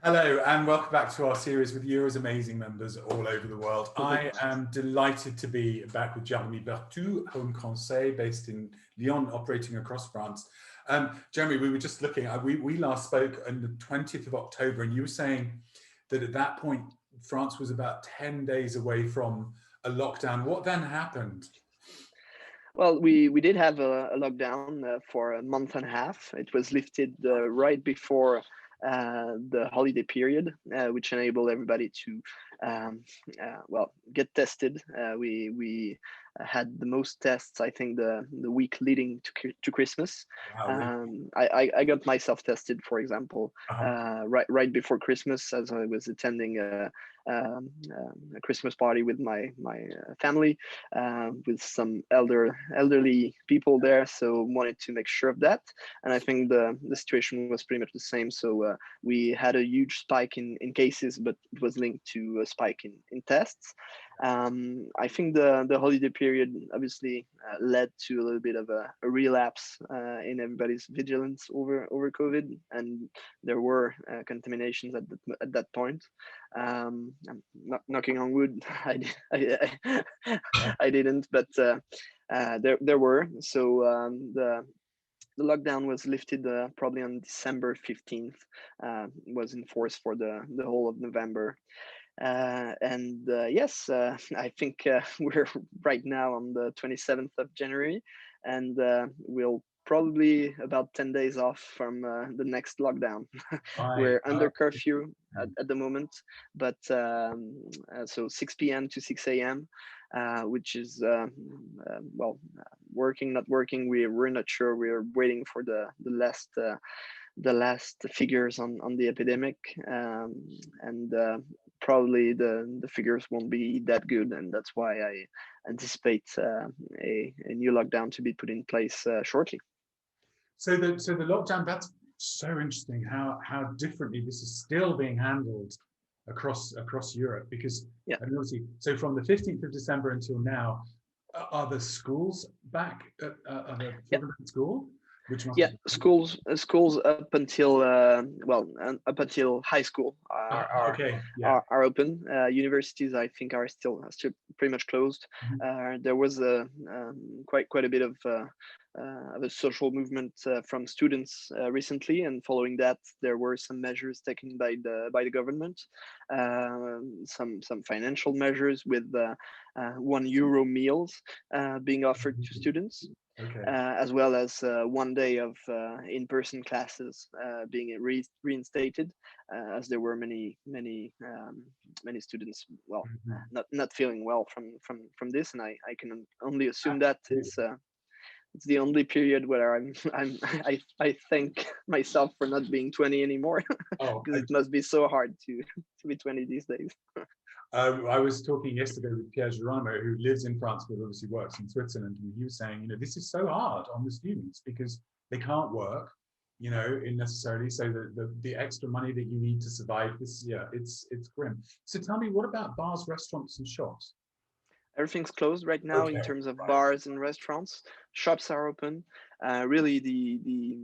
Hello and welcome back to our series with Euro's amazing members all over the world. I am delighted to be back with Jeremy Berthoux, Home Conseil, based in Lyon, operating across France. Jeremy, we were just looking, we last spoke on the 20th of October, and you were saying that at that point, France was about 10 days away from a lockdown. What then happened? Well, we did have a lockdown for a month and a half. It was lifted right before the holiday period, which enabled everybody to get tested. We had the most tests, I think, the week leading to Christmas. Wow. I got myself tested, for example, Uh-huh. right before Christmas, as I was attending a Christmas party with my family, with some elderly people there. So wanted to make sure of that, and I think the situation was pretty much the same. So we had a huge spike in cases, but it was linked to a spike in tests. I think the holiday period obviously led to a little bit of a relapse in everybody's vigilance over COVID, and there were contaminations at that point. I'm not knocking on wood. I didn't, but there were. So the lockdown was lifted probably on December 15th. Was in force for the whole of November. And yes, I think we're right now on the 27th of January, and we'll probably about 10 days off from the next lockdown. Right. We're under curfew at the moment, but so 6 p.m. to 6 a.m., which is working, not working. We're not sure. We're waiting for the last figures on the epidemic, and probably the figures won't be that good, and that's why I anticipate a new lockdown to be put in place shortly. So the lockdown, that's so interesting how differently this is still being handled across Europe, because Yeah. I mean, obviously, so from the 15th of December until now, are the schools back? Are the children at school? Which must Yeah, be schools up until up until high school okay. Yeah. are open. Universities, I think, are still pretty much closed. Mhm. There was quite a bit of a social movement from students recently, and following that, there were some measures taken by the government, some financial measures with €1 meals being offered to students, Okay. as well as 1 day of in-person classes being reinstated, as there were many students, Mhm. not feeling well from this, and I can only assume that it's the only period where I thank myself for not being 20 anymore, Oh, because it must be so hard to be 20 these days. I was talking yesterday with Pierre Geronimo, who lives in France but obviously works in Switzerland, and he was saying, this is so hard on the students because they can't work, in necessarily. So the extra money that you need to survive this year, it's grim. So tell me, what about bars, restaurants, and shops? Everything's closed right now in Okay, terms of right. bars and restaurants. Shops are open. Really, the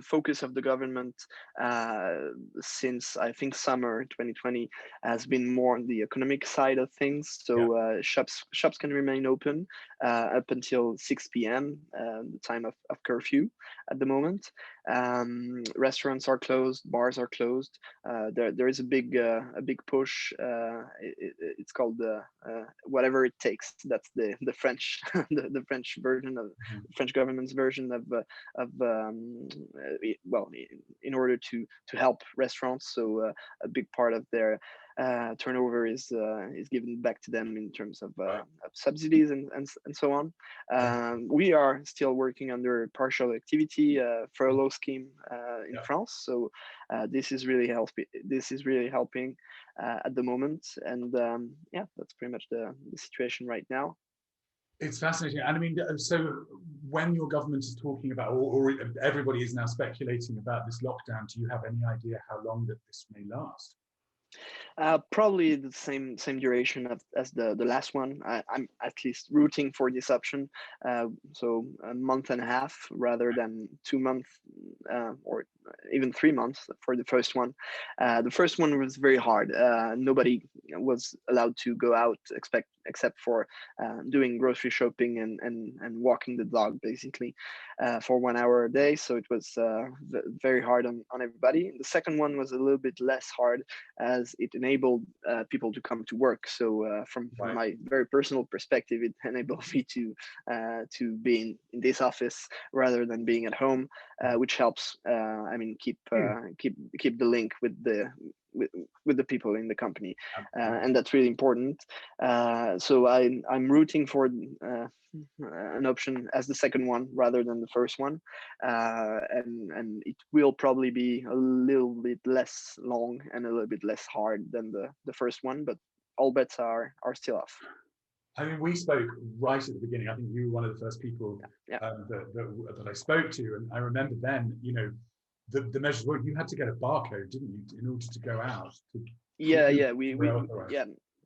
focus of the government since I think summer 2020 has been more on the economic side of things. Yeah. So shops can remain open up until 6 p.m. The time of curfew at the moment. Restaurants are closed. Bars are closed. There is a big push. It's called the whatever it takes. That's the French the French version of Mhm. the French government's version of in order to help restaurants. So a big part of their turnover is given back to them in terms of Right. subsidies and so on. Okay. We are still working under partial activity furlough scheme in Yeah. France. So this is really helping. This is really helping at the moment, and yeah, that's pretty much the situation right now. It's fascinating. And I mean, so when your government is talking about, or everybody is now speculating about this lockdown, do you have any idea how long that this may last? Probably the same duration as the last one. I'm at least rooting for this option. So a month and a half rather than 2 months, or even 3 months for the first one. The first one was very hard. Nobody was allowed to go out except for doing grocery shopping and walking the dog, basically, for 1 hour a day. So it was very hard on everybody. The second one was a little bit less hard, as it enabled people to come to work. So from Right. my very personal perspective, it enabled me to be in this office rather than being at home, which helps. I mean, keep the link with the people in the company, and that's really important. So I'm rooting for an option as the second one rather than the first one, and it will probably be a little bit less long and a little bit less hard than the first one, but all bets are still off. I mean, we spoke right at the beginning. I think you were one of the first people that I spoke to, and I remember then, the measures were you had to get a barcode, didn't you, in order to go out?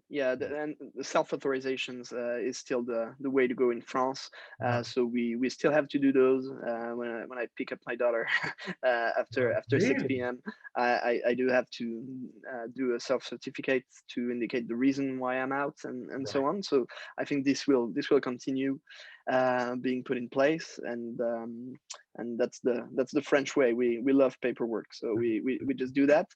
And the self authorizations is still the way to go in France. So we still have to do those when I pick up my daughter after 6 p.m. I do have to do a self certificate to indicate the reason why I'm out and so on. So I think this will continue being put in place, and that's the French way. We love paperwork, so we just do that.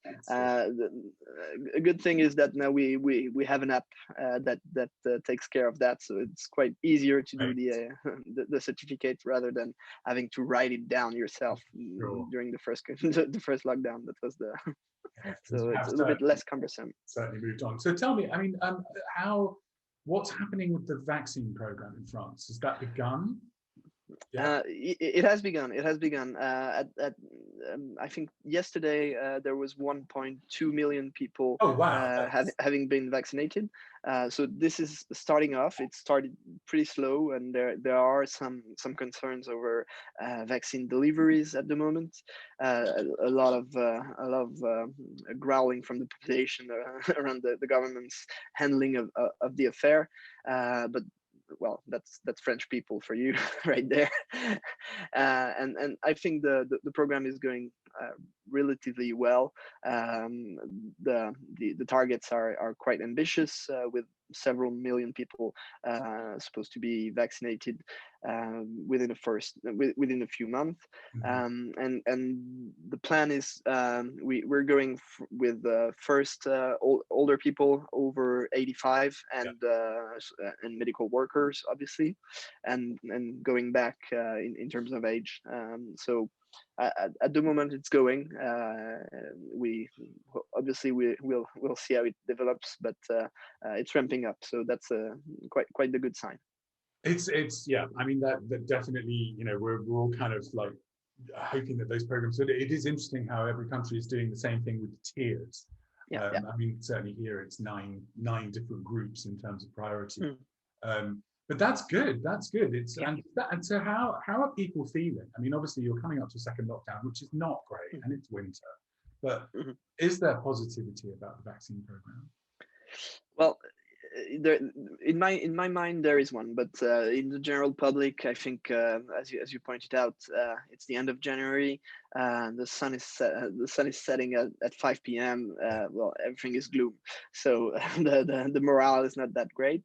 A good thing is that now we have an app that takes care of that, so it's quite easier to do the certificate rather than having to write it down yourself during the first lockdown. That was so it's a little bit less cumbersome. Certainly moved on. So tell me, I mean, what's happening with the vaccine program in France? Has that begun? Yeah. It has begun. I think yesterday there was 1.2 million people having been vaccinated. So this is starting off. It started pretty slow, and there are some concerns over vaccine deliveries at the moment. A lot of growling from the population around the government's handling of the affair. But well, that's French people for you right there. And I think the program is going relatively well. The targets are quite ambitious, with several million people supposed to be vaccinated within a few months. And the plan is we're going with first older people over 85 and medical workers, obviously, and going back in terms of age. So at the moment it's going. We obviously we'll see how it develops, but it's ramping up, so that's quite the good sign. It's I mean that definitely, we're all kind of like hoping that those programs. So it is interesting how every country is doing the same thing with the tiers. I mean, certainly here it's nine different groups in terms of priority. But that's good. It's and so how are people feeling? I mean, obviously you're coming up to a second lockdown, which is not great, and it's winter. But is there positivity about the vaccine program? Well, there, in my mind there is one, but in the general public, I think as you pointed out, it's the end of January. The sun is setting at 5 p.m. Well, everything is gloom, so the morale is not that great.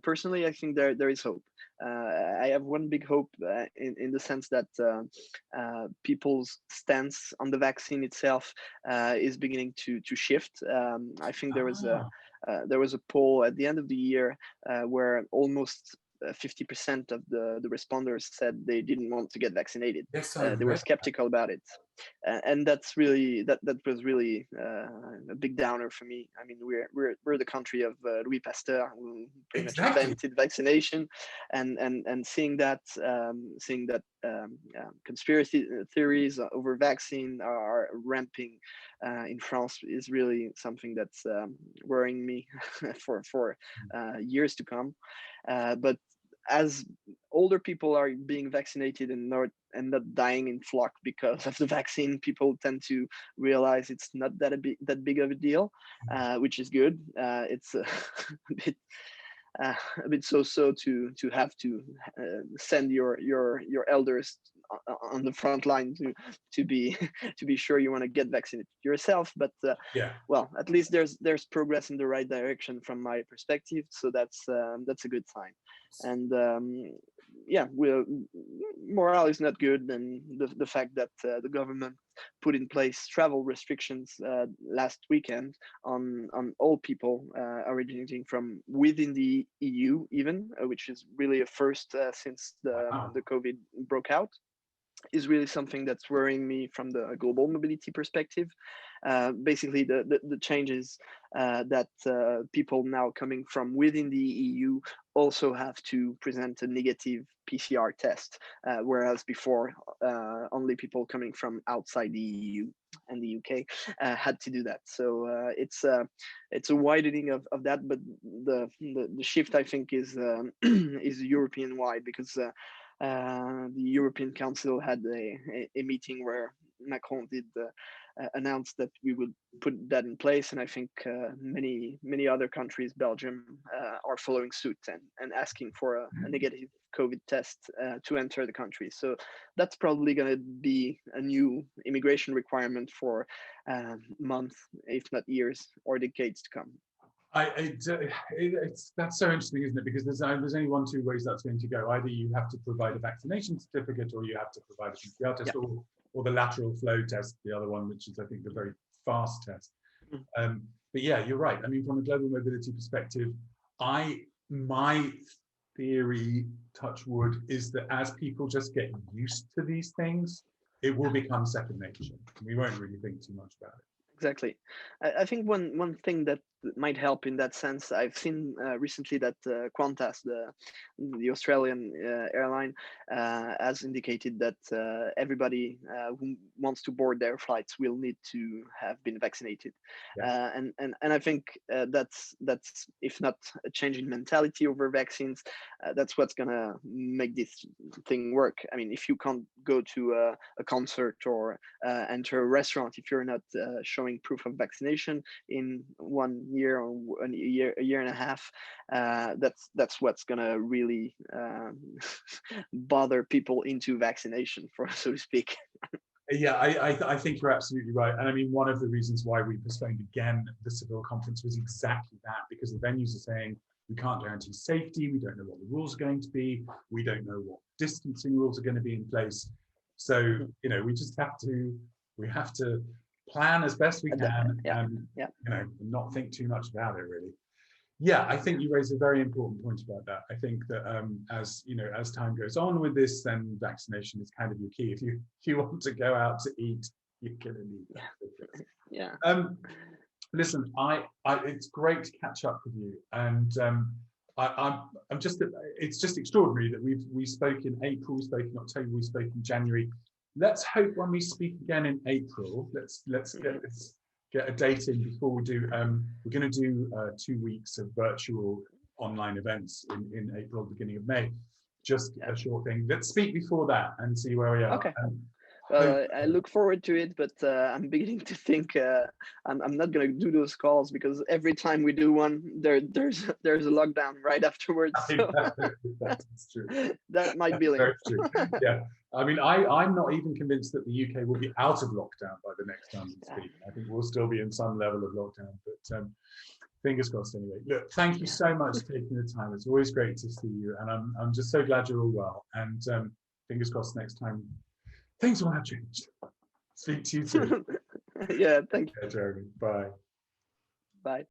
Personally, I think there is hope. I have one big hope in the sense that people's stance on the vaccine itself is beginning to shift. I think there was a poll at the end of the year where almost 50% of the responders said they didn't want to get vaccinated. Yes, they were skeptical about it, and that's really that was really a big downer for me. I mean, we're the country of Louis Pasteur, who pretty much invented vaccination, and seeing that conspiracy theories over vaccine are ramping in France is really something that's worrying me for years to come. But as older people are being vaccinated and not dying in flock because of the vaccine, people tend to realize it's not that big of a deal, which is good. It's a bit so to have to send your elders on the front line to be to be sure you want to get vaccinated yourself. But Yeah. well, at least there's progress in the right direction from my perspective, so that's a good sign. And yeah, morale is not good, and the fact that the government put in place travel restrictions last weekend on all people originating from within the EU, even, which is really a first since Wow. the COVID broke out, is really something that's worrying me from the global mobility perspective. Basically, the changes that people now coming from within the EU also have to present a negative PCR test, whereas before only people coming from outside the EU and the UK had to do that. So it's a widening of that, but the shift, I think, is is European wide, because the European Council had a meeting where Macron did announce that we would put that in place, and I think many other countries, Belgium, are following suit and asking for a negative COVID test to enter the country. So that's probably going to be a new immigration requirement for months, if not years or decades to come. That's so interesting, isn't it? Because there's only one, two ways that's going to go. Either you have to provide a vaccination certificate, or you have to provide a PCR test, or the lateral flow test, the other one, which is, I think, the very fast test. But yeah, you're right. I mean, from a global mobility perspective, my theory, touch wood, is that as people just get used to these things, it will become second nature. We won't really think too much about it. Exactly. I think one thing that might help in that sense, I've seen recently that Qantas, the Australian airline, has indicated that everybody who wants to board their flights will need to have been vaccinated. And I think that's if not a change in mentality over vaccines, that's what's gonna make this thing work. I mean, if you can't go to a concert or enter a restaurant if you're not showing proof of vaccination in 1 year or a year and a half, that's what's gonna really bother people into vaccination, for so to speak. Yeah, I think you're absolutely right. And I mean, one of the reasons why we postponed again the Seville conference was exactly that, because the venues are saying we can't guarantee safety, we don't know what the rules are going to be, we don't know what distancing rules are going to be in place. So, you know, we have to plan as best we can, and you know, not think too much about it, really. Yeah, I think you raise a very important point about that. I think that as you know, as time goes on with this, then vaccination is kind of your key. If you want to go out to eat, you're gonna need that. Yeah. Listen, it's great to catch up with you, and I'm just, it's just extraordinary that we spoke in April, we spoke in October, we spoke in January. Let's hope when we speak again in April, let's get a date in before we do. We're going to do 2 weeks of virtual online events in April, beginning of May. Just a short thing. Let's speak before that and see where we are. Okay. I look forward to it, but I'm beginning to think I'm not going to do those calls, because every time we do one, there's a lockdown right afterwards. So that's true. That might be linked. Very true. Yeah. I mean, I'm not even convinced that the UK will be out of lockdown by the next time we speak. I think we'll still be in some level of lockdown, but fingers crossed anyway. Look, thank you so much for taking the time. It's always great to see you, and I'm just so glad you're all well. And fingers crossed next time things will have changed. Speak to you soon. Yeah, thank you. Jeremy. Bye. Bye.